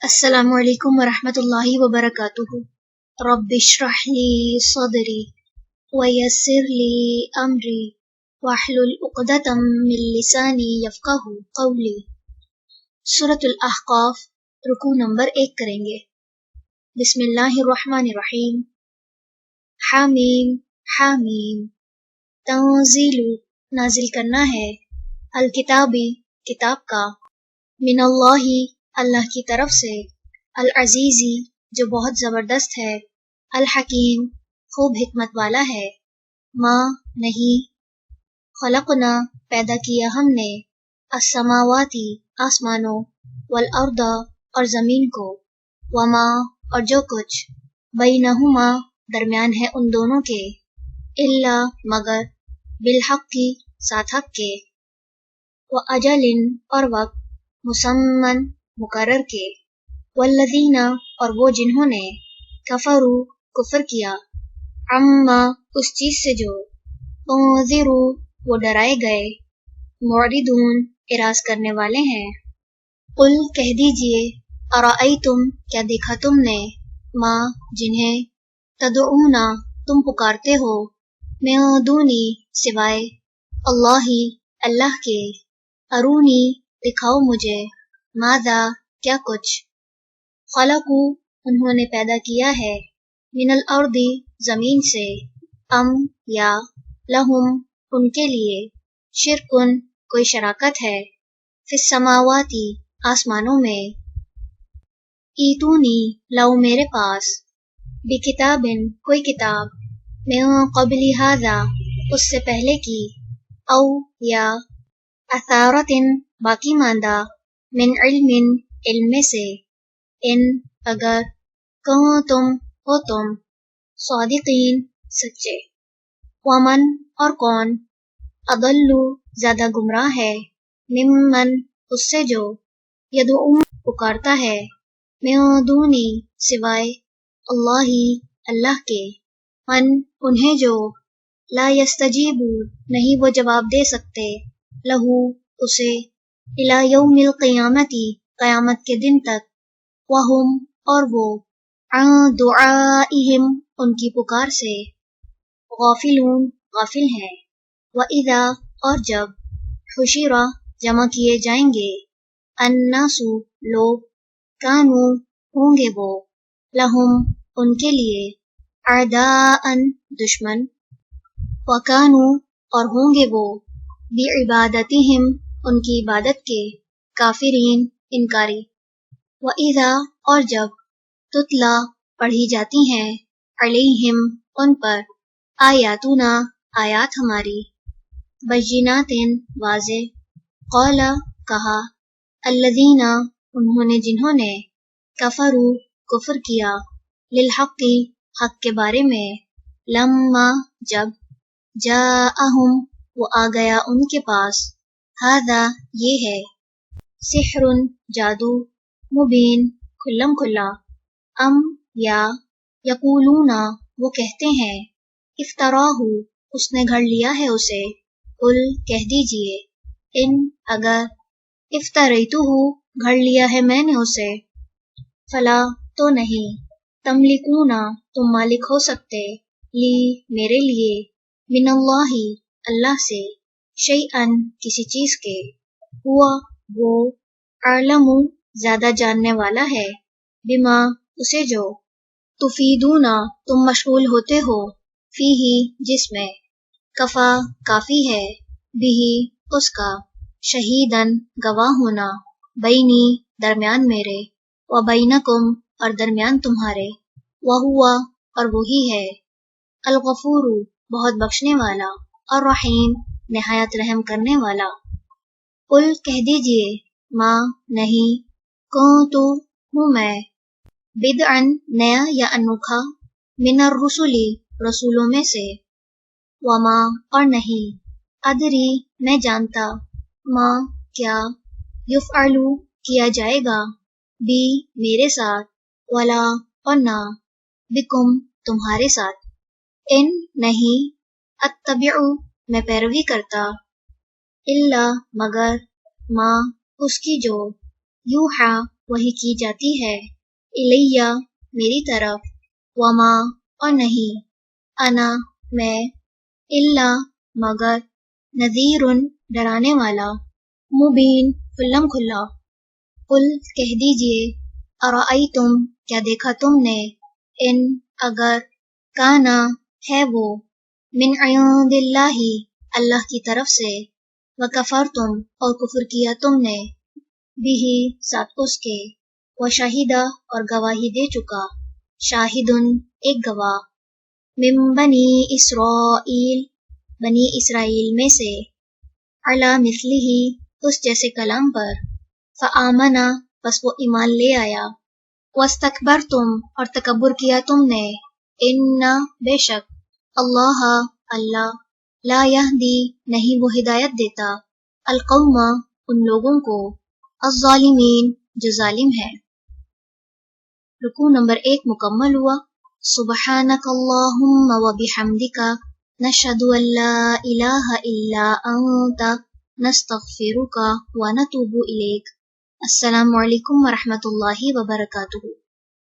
السلام علیکم ورحمۃ اللہ وبرکاتہ۔ رب اشرح لی صدری ویسر لی امری واحلل عقدۃ من لسانی یفقہوا قولی۔ سورۃ الاحقاف، رکوع نمبر 1 کریں گے۔ بسم اللہ الرحمن الرحیم۔ حامیم حامیم، تنزیل نازل کرنا ہے، الکتابی کتاب کا، من اللہ اللہ کی طرف سے، العزیزی جو بہت زبردست ہے، الحکیم خوب حکمت والا ہے، ما نہیں، خلقنا پیدا کیا ہم نے، السماواتی آسمانوں، والارض اور زمین کو، وما اور جو کچھ، بینہما درمیان ہے ان دونوں کے، الا مگر، بالحق کی ساتھ حق کے، واجل اور وقت، مسمن مقرر کے، والذین اور وہ جنہوں نے، کفروا کفر کیا، عما اس چیز سے جو، انذروا وہ ڈرائے گئے، معرضون اعراض کرنے والے ہیں۔ قل کہہ دیجئے، ارأیتم کیا دیکھا تم نے، ما جنہیں، تدعون تم پکارتے ہو، من دونی سوائے، اللہ اللہ کے، ارونی دکھاؤ مجھے، ماذا کیا کچھ، خلقو انہوں نے پیدا کیا ہے، من الارض زمین سے، ام یا، لہم ان کے لیے، شرکن کوئی شراکت ہے، فی السماواتی آسمانوں میں، ایتونی لاؤ میرے پاس، بکتابن کوئی کتاب، من قبل ھذا اس سے پہلے کی، او یا، اثارتن باقی ماندہ، من علم علم میں سے، ان اگر، کنتم ہو تم، صادقین سچے، ومن اور کون، اضل زیادہ گمراہ ہے، ممن اس سے جو، یدعو پکارتا ہے، من دونی سوائے، اللہ اللہ کے، من انہیں جو، لا یستجیب نہیں وہ جواب دے سکتے، لہو اسے، الی یوم القیامتی قیامت کے دن تک، وہم اور وہ، عن دعائہم ان کی پکار سے، غافلون غافل ہیں، وَإِذَا اور جب، حشر جمع کیے جائیں گے، الناس لوگ، کانوا ہوں گے وہ، لہم ان کے لیے، اعداء دشمن، وکانوا اور ہوں گے وہ، بعبادتہم ان کی عبادت کے، کافرین انکاری، وَإِذَا اور جب، تتلی پڑھی جاتی ہیں، علیہم ان پر، آیاتنا آیات ہماری، بینات واضح، قال کہا، الذین انہوں نے جنہوں نے، کفروا کفر کیا، للحق حق کے بارے میں، لما جب، جاءہم وہ آ گیا ان کے پاس، ھذا یہ ہے، سحر جادو، مبین کھلم کھلا، ام یا، یقولون وہ کہتے ہیں، افتراہ اس نے گھڑ لیا ہے اسے، قل کہہ دیجئے، ان اگر، افتریتہ گھڑ لیا ہے میں نے اسے، فلا تو نہیں، تملکون تم مالک ہو سکتے، لی میرے لیے، من اللہ اللہ سے، شیئن کسی چیز کے، ہوا وہ، اعلم زیادہ جاننے والا ہے، بما اسے جو، تفیدون تم مشغول ہوتے ہو، فیہ جس میں، کفا کافی ہے، بہ اس کا، شہیدن گواہ ہونا، بینی درمیان میرے، و بینکم اور درمیان تمہارے، وہوا اور وہی ہے، الغفور بہت بخشنے والا، الرحیم نہایت رحم کرنے والا۔ قل کہہ دیجئے، ما نہیں، کنتو ہوں میں، بدعن نیا یا انوکھا، من الرسل رسولوں میں سے، وما اور نہیں، ادری میں جانتا، ما کیا، یفعل کیا جائے گا، بی میرے ساتھ، ولا اور نہ، بکم تمہارے ساتھ، ان نہیں، اتبع میں پیروی کرتا، الا مگر، ما اس کی جو، یوحا وحی کی جاتی ہے، الیہ میری طرف، وما اور نہیں، انا میں، الا مگر، نذیر ڈرانے والا، مبین کھلم کھلا، قل کہہ دیجئے، ارأیتم کیا دیکھا تم نے، ان اگر، کانا ہے وہ، من عند اللہ اللہ کی طرف سے، وکفرتم اور کفر کیا تم نے، بھی ساتھ اس کے، وشہیدہ اور گواہی دے چکا، شاہدن ایک گواہ، من بنی اسرائیل بنی اسرائیل میں سے، علی مثلہ اس جیسے کلام پر، فآمنا پس وہ ایمان لے آیا، واستکبرتم اور تکبر کیا تم نے، ان بے شک، اللہ اللہ، لا یہدی نہیں وہ ہدایت دیتا، القوم ان لوگوں کو، الظالمین جو ظالم ہے۔ رکوع نمبر 1 مکمل ہوا۔ سبحانک اللہم وبحمدک، نشہد ان لا الہ الا انت، نستغفرک ونتوب الیک۔ السلام علیکم ورحمۃ اللہ وبرکاتہ۔